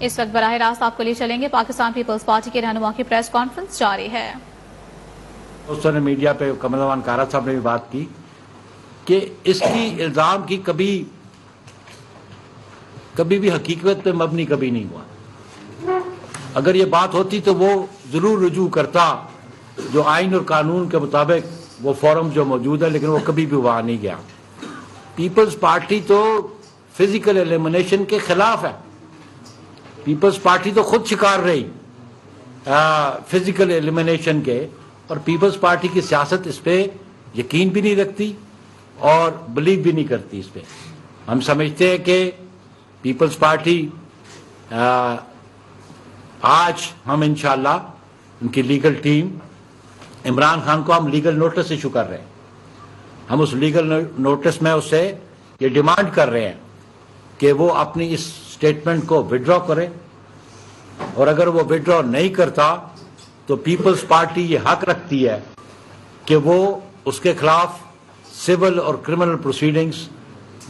اس وقت براہ راست آپ کو لے چلیں گے پاکستان پیپلز پارٹی کے رہنما کی پریس کانفرنس جاری ہے۔ دوستوں نے میڈیا پہ کمر زمان کارا صاحب نے بھی بات کی کہ اس کی الزام کی کبھی بھی حقیقت پہ مبنی کبھی نہیں ہوا۔ اگر یہ بات ہوتی تو وہ ضرور رجوع کرتا جو آئین اور قانون کے مطابق وہ فورم جو موجود ہے، لیکن وہ کبھی بھی وہاں نہیں گیا۔ پیپلز پارٹی تو فزیکل ایلیمنیشن کے خلاف ہے۔ پیپلز پارٹی تو خود شکار رہی فزیکل ایلیمنیشن کے، اور پیپلز پارٹی کی سیاست اس پہ یقین بھی نہیں رکھتی اور بلیو بھی نہیں کرتی اس پہ۔ ہم سمجھتے ہیں کہ پیپلز پارٹی آج ہم انشاءاللہ ان کی لیگل ٹیم عمران خان کو ہم لیگل نوٹس ایشو کر رہے ہیں۔ ہم اس لیگل نوٹس میں اس سے یہ ڈیمانڈ کر رہے ہیں کہ وہ اپنی اس سٹیٹمنٹ کو وڈرا کرے، اور اگر وہ وڈرا نہیں کرتا تو پیپلز پارٹی یہ حق رکھتی ہے کہ وہ اس کے خلاف سول اور کرمنل پروسیڈنگز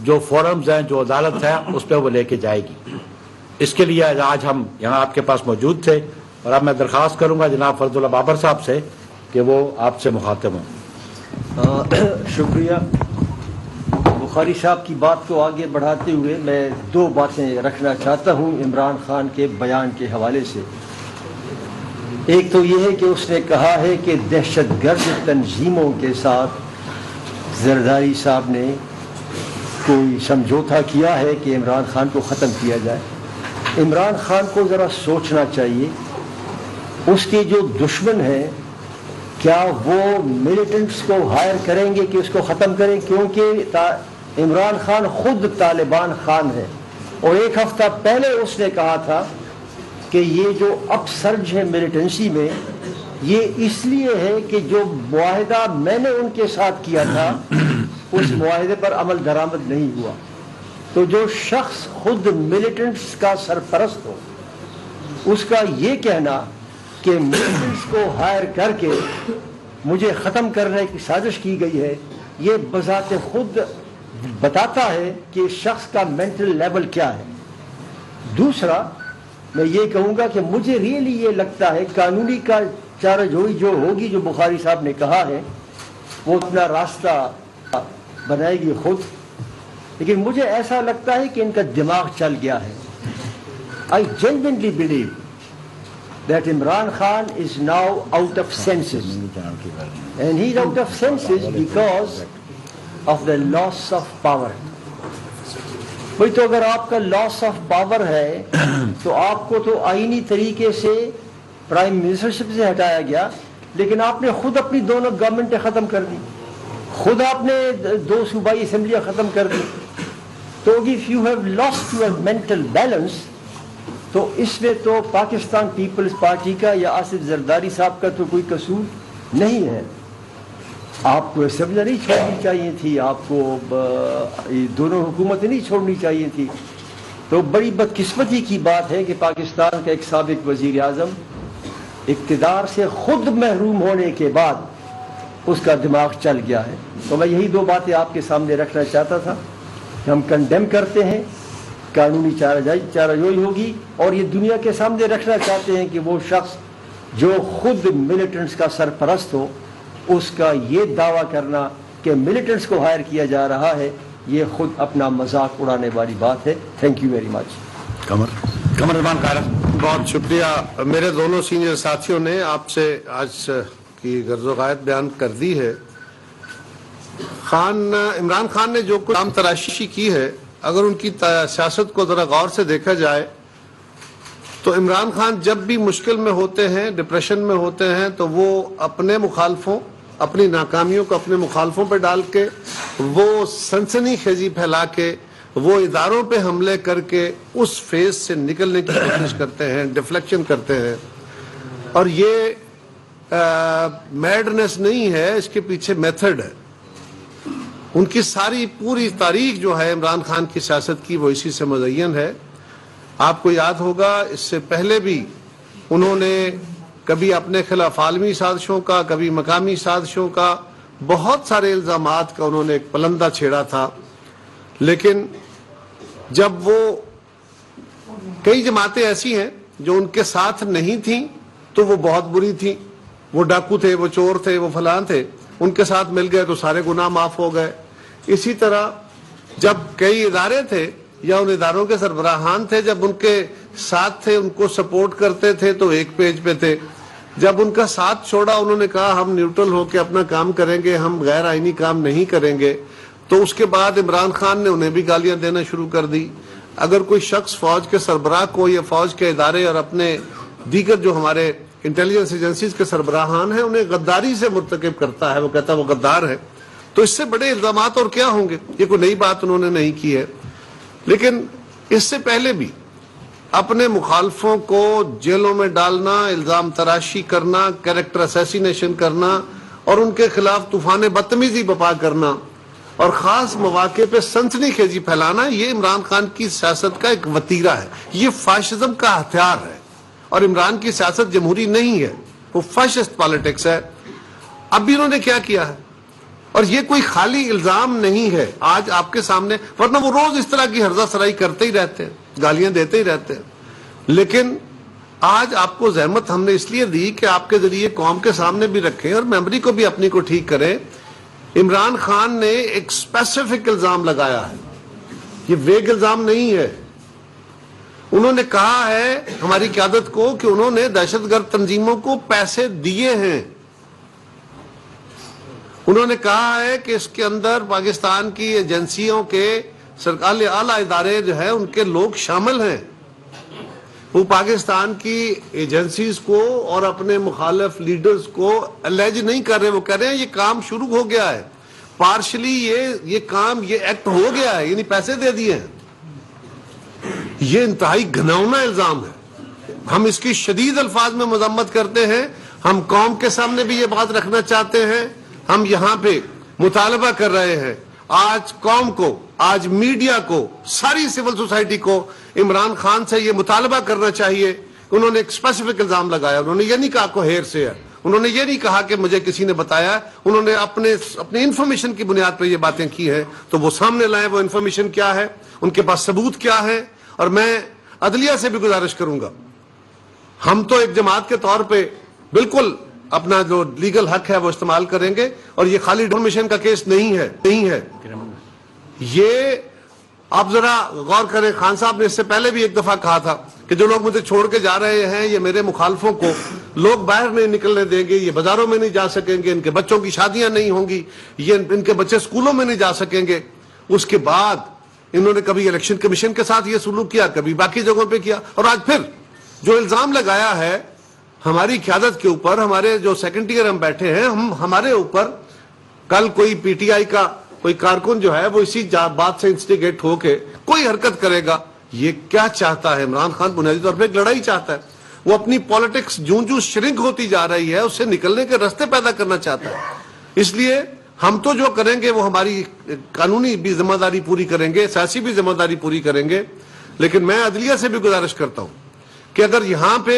جو فورمز ہیں، جو عدالت ہے، اس پہ وہ لے کے جائے گی۔ اس کے لیے آج ہم یہاں آپ کے پاس موجود تھے، اور اب میں درخواست کروں گا جناب فرد اللہ بابر صاحب سے کہ وہ آپ سے مخاطب ہوں۔ شکریہ۔ بخاری صاحب کی بات کو آگے بڑھاتے ہوئے میں دو باتیں رکھنا چاہتا ہوں عمران خان کے بیان کے حوالے سے۔ ایک تو یہ ہے کہ اس نے کہا ہے کہ دہشت گرد تنظیموں کے ساتھ زرداری صاحب نے کوئی سمجھوتا کیا ہے کہ عمران خان کو ختم کیا جائے۔ عمران خان کو ذرا سوچنا چاہیے، اس کے جو دشمن ہیں کیا وہ ملیٹنٹس کو ہائر کریں گے کہ اس کو ختم کریں؟ کیونکہ عمران خان خود طالبان خان ہے، اور ایک ہفتہ پہلے اس نے کہا تھا کہ یہ جو اپ سرج ہے ملیٹنسی میں، یہ اس لیے ہے کہ جو معاہدہ میں نے ان کے ساتھ کیا تھا اس معاہدے پر عمل درآمد نہیں ہوا۔ تو جو شخص خود ملیٹنٹس کا سرپرست ہو، اس کا یہ کہنا کہ ملیٹنٹس کو ہائر کر کے مجھے ختم کرنے کی سازش کی گئی ہے، یہ بذات خود بتاتا ہے کہ شخص کا مینٹل لیول کیا ہے۔ دوسرا میں یہ کہوں گا کہ مجھے ریئلی یہ لگتا ہے قانونی کا چارہ جوئی جو ہوگی، جو بخاری صاحب نے کہا ہے، وہ اپنا راستہ بنائے گی خود، لیکن مجھے ایسا لگتا ہے کہ ان کا دماغ چل گیا ہے۔ I genuinely believe that Imran Khan is now out of senses, and he's out of senses because of the loss of power. بھئی تو اگر آپ کا لاس آف پاور ہے تو آپ کو تو آئینی طریقے سے پرائم منسٹرشپ سے ہٹایا گیا، لیکن آپ نے خود اپنی دونوں گورنمنٹیں ختم کر دی، خود آپ نے 2 صوبائی اسمبلیاں ختم کر دی۔ تو if you have lost your mental balance تو اس میں تو پاکستان پیپلز پارٹی کا یا آصف زرداری صاحب کا تو کوئی قصور نہیں ہے۔ آپ کو اسمبلیاں نہیں چھوڑنی چاہیے تھی، آپ کو دونوں حکومتیں نہیں چھوڑنی چاہیے تھی۔ تو بڑی بدقسمتی کی بات ہے کہ پاکستان کا ایک سابق وزیر اعظم اقتدار سے خود محروم ہونے کے بعد اس کا دماغ چل گیا ہے۔ تو میں یہی 2 باتیں آپ کے سامنے رکھنا چاہتا تھا کہ ہم کنڈیم کرتے ہیں، قانونی چارہ جوئی ہوگی، اور یہ دنیا کے سامنے رکھنا چاہتے ہیں کہ وہ شخص جو خود ملیٹنٹس کا سرپرست ہو، اس کا یہ دعویٰ کرنا کہ ملیٹنٹس کو ہائر کیا جا رہا ہے، یہ خود اپنا مذاق اڑانے والی بات ہے۔ Thank you very much. کمر زمان کارا، بہت شکریہ۔ میرے دونوں سینئر ساتھیوں نے آپ سے آج کی غرض و غایت بیان کر دی ہے۔ عمران خان نے جو کچھ نام تراشی کی ہے، اگر ان کی سیاست کو ذرا غور سے دیکھا جائے تو عمران خان جب بھی مشکل میں ہوتے ہیں، ڈپریشن میں ہوتے ہیں، تو وہ اپنے مخالفوں، اپنی ناکامیوں کو اپنے مخالفوں پہ ڈال کے، وہ سنسنی خیزی پھیلا کے، وہ اداروں پہ حملے کر کے اس فیز سے نکلنے کی کوشش کرتے ہیں، ڈیفلیکشن کرتے ہیں۔ اور یہ میڈنس نہیں ہے، اس کے پیچھے میتھڈ ہے۔ ان کی ساری پوری تاریخ جو ہے عمران خان کی سیاست کی، وہ اسی سے مزین ہے۔ آپ کو یاد ہوگا اس سے پہلے بھی انہوں نے کبھی اپنے خلاف عالمی سازشوں کا، کبھی مقامی سازشوں کا، بہت سارے الزامات کا انہوں نے ایک پلندہ چھیڑا تھا، لیکن جب وہ کئی جماعتیں ایسی ہیں جو ان کے ساتھ نہیں تھیں تو وہ بہت بری تھیں، وہ ڈاکو تھے، وہ چور تھے، وہ فلاں تھے، ان کے ساتھ مل گئے تو سارے گناہ معاف ہو گئے۔ اسی طرح جب کئی ادارے تھے یا ان اداروں کے سربراہان تھے، جب ان کے ساتھ تھے، ان کو سپورٹ کرتے تھے تو ایک پیج پہ تھے، جب ان کا ساتھ چھوڑا، انہوں نے کہا ہم نیوٹرل ہو کے اپنا کام کریں گے، ہم غیر آئینی کام نہیں کریں گے، تو اس کے بعد عمران خان نے انہیں بھی گالیاں دینا شروع کر دی۔ اگر کوئی شخص فوج کے سربراہ کو یا فوج کے ادارے اور اپنے دیگر جو ہمارے انٹیلیجنس ایجنسیز کے سربراہان ہیں انہیں غداری سے مرتکب کرتا ہے، وہ کہتا ہے وہ غدار ہے، تو اس سے بڑے الزامات اور کیا ہوں گے؟ یہ کوئی نئی بات انہوں نے نہیں کی ہے۔ لیکن اس سے پہلے بھی اپنے مخالفوں کو جیلوں میں ڈالنا، الزام تراشی کرنا، کیریکٹر اسیسینیشن کرنا اور ان کے خلاف طوفان بدتمیزی بپا کرنا اور خاص مواقع پہ سنسنی خیزی پھیلانا، یہ عمران خان کی سیاست کا ایک وتیرہ ہے، یہ فاشزم کا ہتھیار ہے۔ اور عمران کی سیاست جمہوری نہیں ہے، وہ فاشسٹ پالیٹکس ہے۔ اب بھی انہوں نے کیا کیا ہے، اور یہ کوئی خالی الزام نہیں ہے آج آپ کے سامنے، ورنہ وہ روز اس طرح کی ہرزہ سرائی کرتے ہی رہتے ہیں، گالیاں دیتے ہی رہتے ہیں۔ لیکن آج آپ کو زحمت ہم نے اس لیے دی کہ آپ کے ذریعے قوم کے سامنے بھی رکھیں اور میموری کو بھی اپنی کو ٹھیک کریں۔ عمران خان نے ایک اسپیسیفک الزام لگایا ہے، یہ ویگ الزام نہیں ہے۔ انہوں نے کہا ہے ہماری قیادت کو کہ انہوں نے دہشت گرد تنظیموں کو پیسے دیے ہیں۔ انہوں نے کہا ہے کہ اس کے اندر پاکستان کی ایجنسیوں کے سرکاری اعلیٰ ادارے جو ہے ان کے لوگ شامل ہیں۔ وہ پاکستان کی ایجنسیز کو اور اپنے مخالف لیڈرز کو الیج نہیں کر رہے، وہ کہہ رہے ہیں یہ کام شروع ہو گیا ہے، پارشلی یہ کام، یہ ایکٹ ہو گیا ہے، یعنی پیسے دے دیے ہیں۔ یہ انتہائی گھناؤنا الزام ہے، ہم اس کی شدید الفاظ میں مذمت کرتے ہیں۔ ہم قوم کے سامنے بھی یہ بات رکھنا چاہتے ہیں، ہم یہاں پہ مطالبہ کر رہے ہیں آج قوم کو، آج میڈیا کو، ساری سول سوسائٹی کو عمران خان سے یہ مطالبہ کرنا چاہیے۔ انہوں نے ایک اسپیسیفک الزام لگایا، انہوں نے یہ نہیں کہا کو ہیر سے ہے، انہوں نے یہ نہیں کہا کہ مجھے کسی نے بتایا، انہوں نے اپنے انفارمیشن کی بنیاد پر یہ باتیں کی ہیں، تو وہ سامنے لائیں وہ انفارمیشن کیا ہے، ان کے پاس ثبوت کیا ہے۔ اور میں عدلیہ سے بھی گزارش کروں گا، ہم تو ایک جماعت کے طور پہ بالکل اپنا جو لیگل حق ہے وہ استعمال کریں گے، اور یہ خالی ڈومیشن کا کیس نہیں ہے۔ یہ آپ ذرا غور کریں، خان صاحب نے اس سے پہلے بھی ایک دفعہ کہا تھا کہ جو لوگ مجھے چھوڑ کے جا رہے ہیں، یہ میرے مخالفوں کو لوگ باہر نہیں نکلنے دیں گے، یہ بازاروں میں نہیں جا سکیں گے، ان کے بچوں کی شادیاں نہیں ہوں گی، یہ ان کے بچے اسکولوں میں نہیں جا سکیں گے۔ اس کے بعد انہوں نے کبھی الیکشن کمیشن کے ساتھ یہ سلوک کیا، کبھی باقی جگہوں پہ کیا، اور آج پھر جو الزام لگایا ہے ہماری قیادت کے اوپر، ہمارے جو سیکنڈ ٹیئر ہم بیٹھے ہیں، ہمارے اوپر کل کوئی پی ٹی آئی کا کوئی کارکن جو ہے وہ اسی بات سے انسٹیگیٹ ہو کے کوئی حرکت کرے گا۔ یہ کیا چاہتا ہے عمران خان؟ بنیادی طور پہ ایک لڑائی چاہتا ہے، وہ اپنی پالیٹکس جوں شرنک ہوتی جا رہی ہے اس سے نکلنے کے راستے پیدا کرنا چاہتا ہے۔ اس لیے ہم تو جو کریں گے وہ ہماری قانونی بھی ذمہ داری پوری کریں گے، سیاسی بھی ذمہ داری پوری کریں گے، لیکن میں عدلیہ سے بھی گزارش کرتا ہوں کہ اگر یہاں پہ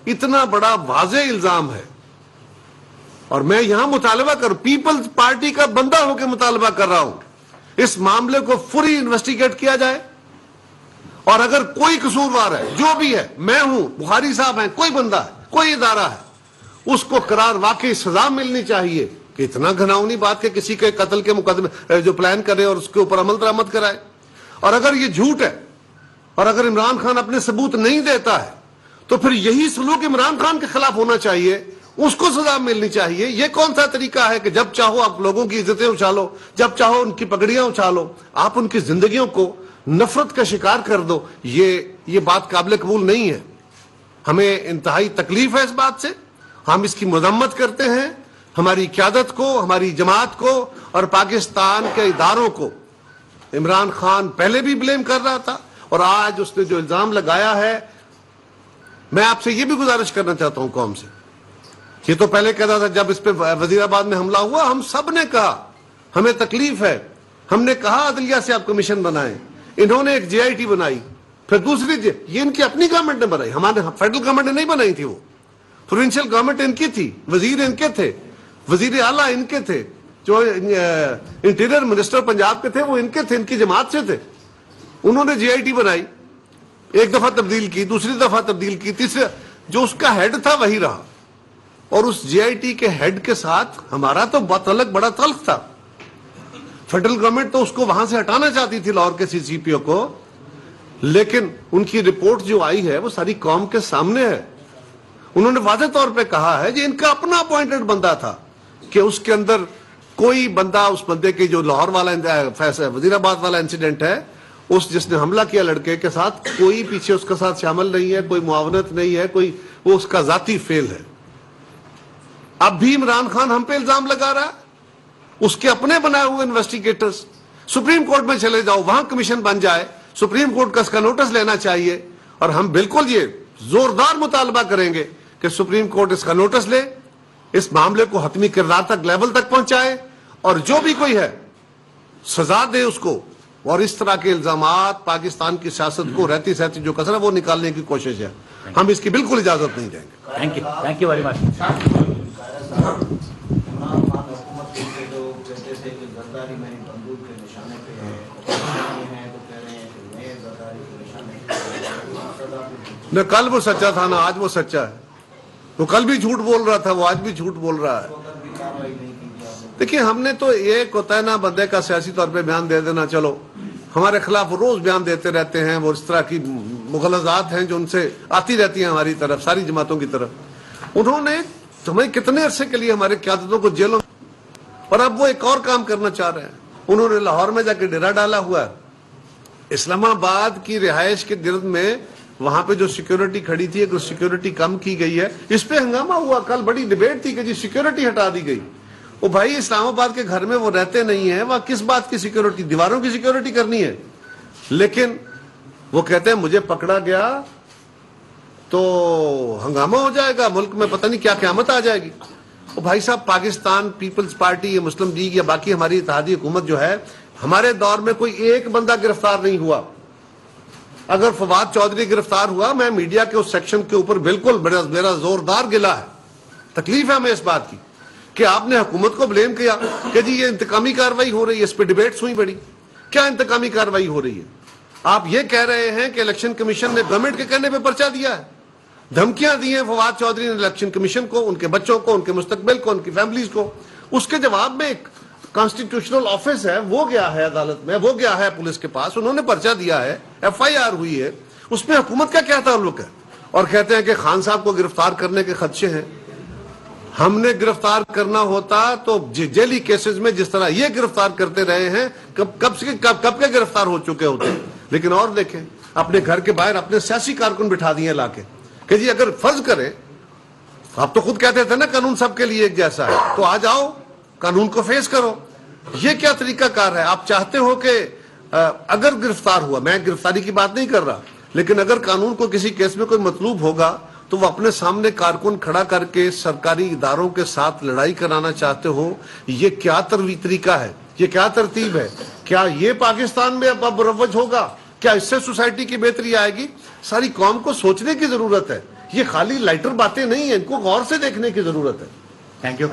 اتنا بڑا واضح الزام ہے، اور میں یہاں مطالبہ کروں، پیپلز پارٹی کا بندہ ہو کے مطالبہ کر رہا ہوں، اس معاملے کو فوری انویسٹیگیٹ کیا جائے، اور اگر کوئی قصوروار ہے، جو بھی ہے، میں ہوں، بخاری صاحب ہیں، کوئی بندہ ہے، کوئی ادارہ ہے، اس کو قرار واقعی سزا ملنی چاہیے۔ کہ اتنا گھناؤنی بات کہ کسی کے قتل کے مقدمے جو پلان کرے اور اس کے اوپر عمل درآمد کرائے، اور اگر یہ جھوٹ ہے اور اگر عمران خان اپنے ثبوت نہیں دیتا ہے تو پھر یہی سلوک عمران خان کے خلاف ہونا چاہیے، اس کو سزا ملنی چاہیے۔ یہ کون سا طریقہ ہے کہ جب چاہو آپ لوگوں کی عزتیں اچھالو، جب چاہو ان کی پگڑیاں اچھالو، آپ ان کی زندگیوں کو نفرت کا شکار کر دو؟ یہ بات قابل قبول نہیں ہے۔ ہمیں انتہائی تکلیف ہے اس بات سے، ہم اس کی مذمت کرتے ہیں، ہماری قیادت کو، ہماری جماعت کو اور پاکستان کے اداروں کو۔ عمران خان پہلے بھی بلیم کر رہا تھا، اور آج اس نے جو الزام لگایا ہے، میں آپ سے یہ بھی گزارش کرنا چاہتا ہوں قوم سے، یہ تو پہلے کہتا تھا جب اس پہ وزیر آباد میں حملہ ہوا، ہم سب نے کہا ہمیں تکلیف ہے، ہم نے کہا عدلیہ سے آپ کمیشن بنائیں، انہوں نے ایک جے آئی ٹی بنائی، پھر دوسری یہ ان کی اپنی گورنمنٹ نے بنائی، ہمارے فیڈرل گورنمنٹ نے نہیں بنائی تھی، وہ پروونشل گورنمنٹ ان کی تھی، وزیر ان کے تھے، وزیر اعلیٰ ان کے تھے، جو انٹیریئر منسٹر پنجاب کے تھے وہ ان کے تھے، ان کی جماعت سے تھے، انہوں نے جے آئی ٹی بنائی، ایک دفعہ تبدیل کی, دوسری دفعہ تبدیل کی, تیسری, جو اس کا ہیڈ تھا وہی رہا. اور اس جے آئی ٹی کے ہیڈ کے ساتھ ہمارا تو تعلق بڑا تلخ تھا. فیڈرل گورنمنٹ تو اس کو وہاں سے ہٹانا چاہتی تھی لاہور کے سی پی او کو, لیکن ان کی رپورٹ جو آئی ہے وہ ساری قوم کے سامنے ہے. انہوں نے واضح طور پہ کہا ہے کہ ان کا اپنا اپوائنٹڈ بندہ تھا, کہ اس کے اندر کوئی بندہ, اس بندے کی جو لاہور والا وزیر آباد والا انسیڈنٹ ہے, اس جس نے حملہ کیا لڑکے کے ساتھ, کوئی پیچھے اس کے ساتھ شامل نہیں ہے, کوئی معاونت نہیں ہے, کوئی, وہ اس کا ذاتی فیل ہے. اب بھی عمران خان ہم پہ الزام لگا رہا ہے, اس کے اپنے بنائے ہوئے انویسٹیگیٹرز. سپریم کورٹ میں چلے جاؤ, وہاں کمیشن بن جائے, سپریم کورٹ کا اس کا نوٹس لینا چاہیے. اور ہم بالکل یہ زوردار مطالبہ کریں گے کہ سپریم کورٹ اس کا نوٹس لے, اس معاملے کو حتمی کردار تک, لیول تک پہنچائے, اور جو بھی کوئی ہے سزا دے اس کو. اور اس طرح کے الزامات پاکستان کی سیاست کو رہتی سہتی جو کثر ہے وہ نکالنے کی کوشش ہے. ہم اس کی بالکل اجازت نہیں دیں گے. Thank you very much. نہ کل وہ سچا تھا نہ آج وہ سچا ہے. وہ کل بھی جھوٹ بول رہا تھا, وہ آج بھی جھوٹ بول رہا ہے. دیکھیے, ہم نے تو ایک ہوتا ہے نا بندے کا سیاسی طور پہ بیان دے دینا, چلو ہمارے خلاف روز بیان دیتے رہتے ہیں, وہ اس طرح کی مغالطات ہیں جو ان سے آتی رہتی ہیں ہماری طرف, ساری جماعتوں کی طرف. انہوں نے ہمیں کتنے عرصے کے لیے ہمارے قیادتوں کو جیلوں, اور اب وہ ایک اور کام کرنا چاہ رہے ہیں. انہوں نے لاہور میں جا کے ڈیرا ڈالا ہوا ہے. اسلام آباد کی رہائش کے گرد میں وہاں پہ جو سیکیورٹی کھڑی تھی, اگر سیکیورٹی کم کی گئی ہے, اس پہ ہنگامہ ہوا. کل بڑی ڈیبیٹ تھی کہ جی سیکیورٹی ہٹا دی گئی. وہ بھائی اسلام آباد کے گھر میں وہ رہتے نہیں ہیں, وہاں کس بات کی سیکیورٹی, دیواروں کی سیکیورٹی کرنی ہے. لیکن وہ کہتے ہیں مجھے پکڑا گیا تو ہنگامہ ہو جائے گا, ملک میں پتہ نہیں کیا قیامت آ جائے گی. وہ بھائی صاحب, پاکستان پیپلز پارٹی یا مسلم لیگ یا باقی ہماری اتحادی حکومت جو ہے, ہمارے دور میں کوئی ایک بندہ گرفتار نہیں ہوا. اگر فواد چودھری گرفتار ہوا, میں میڈیا کے اس سیکشن کے اوپر بالکل میرا زوردار گلا ہے, تکلیف ہے ہمیں اس بات کی کہ آپ نے حکومت کو بلیم کیا کہ جی یہ انتقامی کاروائی ہو رہی ہے. اس پہ ڈیبیٹس ہوئی بڑی, کیا انتقامی کاروائی ہو رہی ہے. آپ یہ کہہ رہے ہیں کہ الیکشن کمیشن نے گورنمنٹ کے کہنے پہ پرچہ دیا ہے, دھمکیاں دی ہیں فواد چودھری نے الیکشن کمیشن کو, ان کے بچوں کو, ان کے مستقبل کو, ان کی فیملیز کو. اس کے جواب میں ایک کانسٹیٹیوشنل آفس ہے, وہ گیا ہے عدالت میں, وہ گیا ہے پولیس کے پاس, انہوں نے پرچہ دیا ہے, ایف آئی آر ہوئی ہے, اس میں حکومت کا کیا تعلق ہے. اور کہتے ہیں کہ خان صاحب کو گرفتار کرنے کے خدشے ہیں. ہم نے گرفتار کرنا ہوتا تو جیلی کیسز میں جس طرح یہ گرفتار کرتے رہے ہیں, کب کے گرفتار ہو چکے ہوتے. لیکن اور دیکھیں, اپنے گھر کے باہر اپنے سیاسی کارکن بٹھا دیے لا کے کہ جی اگر فرض کریں, آپ تو خود کہتے تھے نا قانون سب کے لیے ایک جیسا ہے, تو آ جاؤ قانون کو فیس کرو. یہ کیا طریقہ کار ہے. آپ چاہتے ہو کہ اگر گرفتار ہوا, میں گرفتاری کی بات نہیں کر رہا, لیکن اگر قانون کو کسی کیس میں کوئی مطلوب ہوگا تو وہ اپنے سامنے کارکن کھڑا کر کے سرکاری اداروں کے ساتھ لڑائی کرانا چاہتے ہو. یہ کیا طریقہ ہے, یہ کیا ترتیب ہے. کیا یہ پاکستان میں اب مروج ہوگا؟ کیا اس سے سوسائٹی کی بہتری آئے گی؟ ساری قوم کو سوچنے کی ضرورت ہے. یہ خالی لائٹر باتیں نہیں ہیں, ان کو غور سے دیکھنے کی ضرورت ہے. Thank you.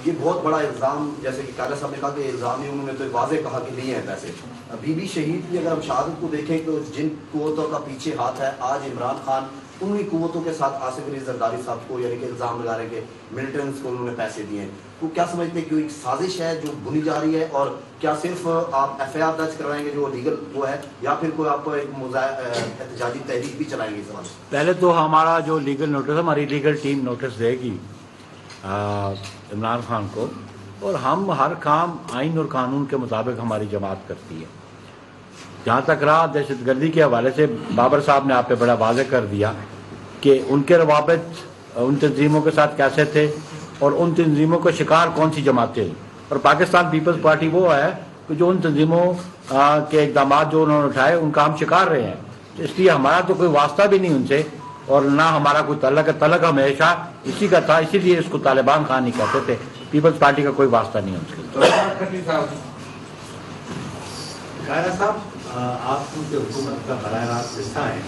یہ بہت بڑا الزام, جیسے کہ قائد صاحب نے کہا کہ الزام ہی, انہوں نے تو واضح کہا کہ لیے ہیں پیسے. بی بی شہید کی اگر ہم شہادت کو دیکھیں تو جن قوتوں کا پیچھے ہاتھ ہے آج عمران خان, انہی قوتوں کے ساتھ آصف علی زرداری صاحب کو یعنی کہ الزام لگا رہے کہ ملٹنٹس کو انہوں نے پیسے دیے ہیں. تو کیا سمجھتے ہیں کہ ایک سازش ہے جو بنی جا رہی ہے, اور کیا صرف آپ ایف آئی آر درج کروائیں گے جو لیگل وہ ہے, یا پھر کوئی آپ ایک احتجاجی تحریک بھی چلائیں گے اس سوال؟ پہلے تو ہمارا جو لیگل نوٹس, ہماری لیگل ٹیم نوٹس دے گی عمران خان کو, اور ہم ہر کام آئین اور قانون کے مطابق ہماری جماعت کرتی ہے. جہاں تک رہا دہشت گردی کے حوالے سے, بابر صاحب نے آپ پہ بڑا واضح کر دیا کہ ان کے روابط ان تنظیموں کے ساتھ کیسے تھے, اور ان تنظیموں کا شکار کون سی جماعتیں ہیں. اور پاکستان پیپلز پارٹی وہ ہے کہ جو ان تنظیموں کے اقدامات جو انہوں نے اٹھائے ان کا ہم شکار رہے ہیں. اس لیے ہمارا تو کوئی واسطہ بھی نہیں ان سے, اور نہ ہمارا کوئی تعلق ہے. تعلق ہمیشہ اسی کا تھا, اسی لیے اس کو طالبان خان نہیں کہتے تھے. پیپلز پارٹی کا کوئی واسطہ نہیں ہے ان سے. قائد صاحب, آپ کی حکومت کا براہ راست حصہ ہے,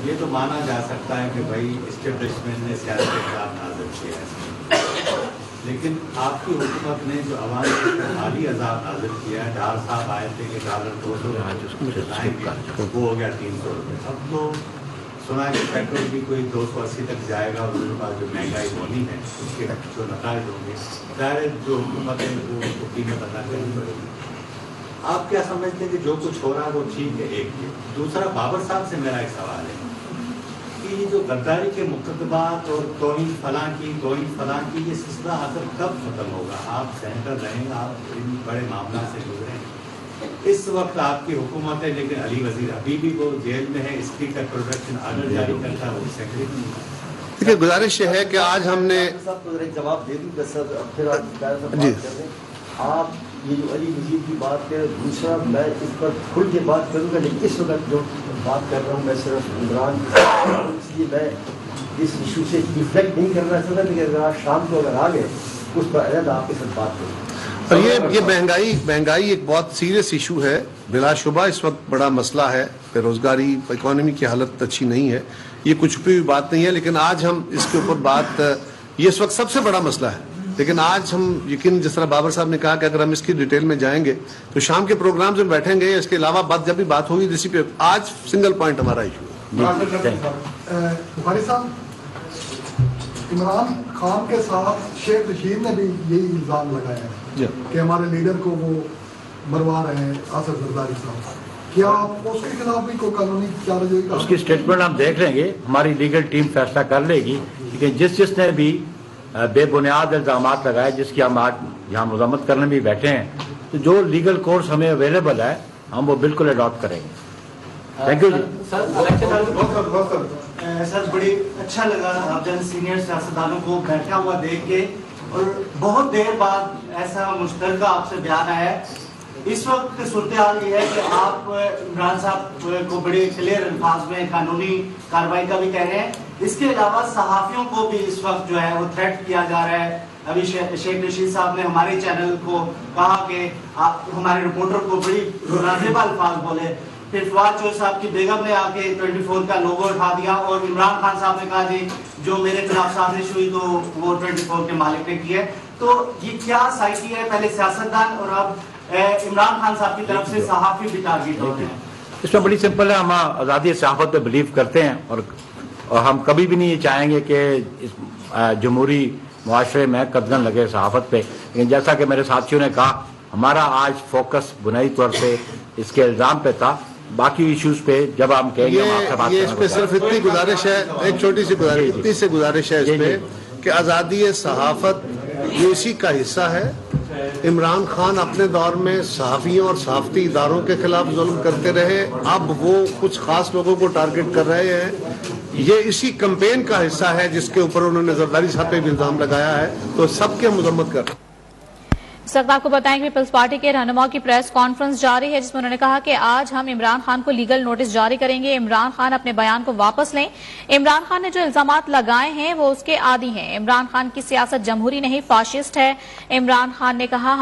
یہ تو مانا جا سکتا ہے کہ بھائی اسٹیبلشمنٹ نے سیاست کے خلاف نازل کیا ہے, لیکن آپ کی حکومت نے جو عوام کو مالی عذاب نازل کیا ہے، ڈار صاحب آئے تھے کہ $200 وہ ہو گیا 300 روپے. اب تو سنا ہے کہ پیٹرول بھی کوئی 280 تک جائے گا، اور اس کے بعد جو مہنگائی ہونی ہے اس کے جو نتائج ہوں گے، ظاہر جو حکومت ہے وہ اس کو قیمت ادا کرنی پڑے گی. آپ کیا سمجھتے ہیں کہ جو کچھ ہو رہا ہے وہ ٹھیک ہے؟ ایک دوسرا، بابر صاحب سے میرا ایک سوال ہے کہ یہ جو غداری کے مقدمات اور توہین فلاں کی یہ سلسلہ آخر کب ختم ہوگا؟ آپ سینٹر رہیں، آپ ان بڑے معاملات سے گزریں. اس وقت آپ کی حکومت ہے، لیکن علی وزیر ابھی بھی وہ جیل میں ہے، اسپیکر پروٹیکشن آرڈر جاری کرتا ہے، وہ سیکریٹری. دیکھیے گزارش یہ ہے کہ آج ہم نے جواب دے دوں سر، پھر آپ یہ جو علی وزیر کی بات کریں، دوسرا میں اس پر کھل کے بات کروں گا، لیکن اس وقت جو بات کر رہا ہوں میں صرف عمران، اس لیے میں اس ایشو سے ڈیفلیکٹ نہیں کرنا چاہتا، لیکن اگر آپ شام کو اگر آ گئے اس پر علیحدہ آپ کے ساتھ بات کروں. اور یہ مہنگائی ایک بہت سیریس ایشو ہے، بلا شبہ اس وقت بڑا مسئلہ ہے. بے روزگاری، اکانومی کی حالت اچھی نہیں ہے، یہ کچھ بھی بات نہیں ہے. لیکن آج ہم اس کے اوپر بات، یہ اس وقت سب سے بڑا مسئلہ ہے. لیکن آج ہم یقین، جس طرح بابر صاحب نے کہا کہ اگر ہم اس کی ڈیٹیل میں جائیں گے تو شام کے پروگرامز میں بیٹھیں گے، اس کے علاوہ جب بھی بات ہوگی اسی پہ. آج سنگل پوائنٹ ہمارا ایشو ہے. بخاری صاحب، عمران خان کے ساتھ شیخ رشید نے بھی یہی الزام لگایا ہے کہ ہمارے لیڈر کو وہ مروا رہے ہیں، آصف زرداری صاحب. کیا اس کے خلاف بھی کوئی قانونی چارج ہوگی؟ اس کی اسٹیٹمنٹ ہم دیکھ لیں گے، ہماری لیگل ٹیم فیصلہ کر لے گی. لیکن جس نے بھی بے بنیاد الزامات لگائے، جس کی ہم آج یہاں مذمت کرنے بھی بیٹھے ہیں، تو جو لیگل کورس ہمیں اویلیبل ہے ہم وہ بالکل اڈاپٹ کریں گے. تھینک یو جی. سر بڑی اچھا لگا آپ جن سینئر سیاستدانوں کو بیٹھا ہوا دیکھ کے، اور بہت دیر بعد ایسا مشترکہ آپ سے بیان آیا ہے. اس وقت صورتحال یہ ہے کہ آپ عمران صاحب کو بڑے کلیئر الفاظ میں قانونی کارروائی کا بھی کہہ رہے ہیں. اس کے علاوہ صحافیوں کو بھی اس وقت جو ہے وہ تھریٹ کیا جا رہا ہے. ابھی شیخ رشید صاحب نے ہمارے چینل کو کہا کہ آپ ہمارے رپورٹر کو بڑی نازیبا الفاظ بولے. پھر فواد چوہدری صاحب کی بیگم نے آ کے 24 کا لوگو اٹھا دیا، اور عمران خان صاحب نے کہا جی جو میرے خلاف سازش ہوئی تو وہ 24 کے مالک نے کی ہے. تو یہ کیا سائیکی ہے؟ پہلے سیاستدان اور اب عمران خان صاحب کی طرف سے صحافی بھی ٹارگیٹ ہو رہے ہیں. اس میں بڑی سمپل ہے، ہم آزادی صحافت پہ بلیو کرتے ہیں، اور ہم کبھی بھی نہیں یہ چاہیں گے کہ اس جمہوری معاشرے میں قدغن لگے صحافت پہ. لیکن جیسا کہ میرے ساتھیوں نے کہا، ہمارا آج فوکس بنیادی طور پہ اس کے الزام پہ تھا. باقی ایشوز پہ جب ہم کہیں گے ہم آپ سے بات یہ اس پہ صرف اتنی گزارش ہے، ایک چھوٹی سی گزارش، اتنی سی گزارش ہے اس پہ کہ آزادی صحافت یہ اسی کا حصہ ہے. عمران خان اپنے دور میں صحافیوں اور صحافتی اداروں کے خلاف ظلم کرتے رہے، اب وہ کچھ خاص لوگوں کو ٹارگٹ کر رہے ہیں. یہ اسی کمپین کا حصہ ہے جس کے اوپر انہوں نے زرداری صاحب پہ بھی الزام لگایا ہے. تو سب کے مذمت کر رہے ہیں. اس وقت آپ کو بتائیں کہ پیپلز پارٹی کے رہنماؤں کی پریس کانفرنس جاری ہے، جس میں انہوں نے کہا کہ آج ہم عمران خان کو لیگل نوٹس جاری کریں گے. عمران خان اپنے بیان کو واپس لیں. عمران خان نے جو الزامات لگائے ہیں وہ اس کے عادی ہیں. عمران خان کی سیاست جمہوری نہیں، فاشسٹ ہے. عمران خان نے کہا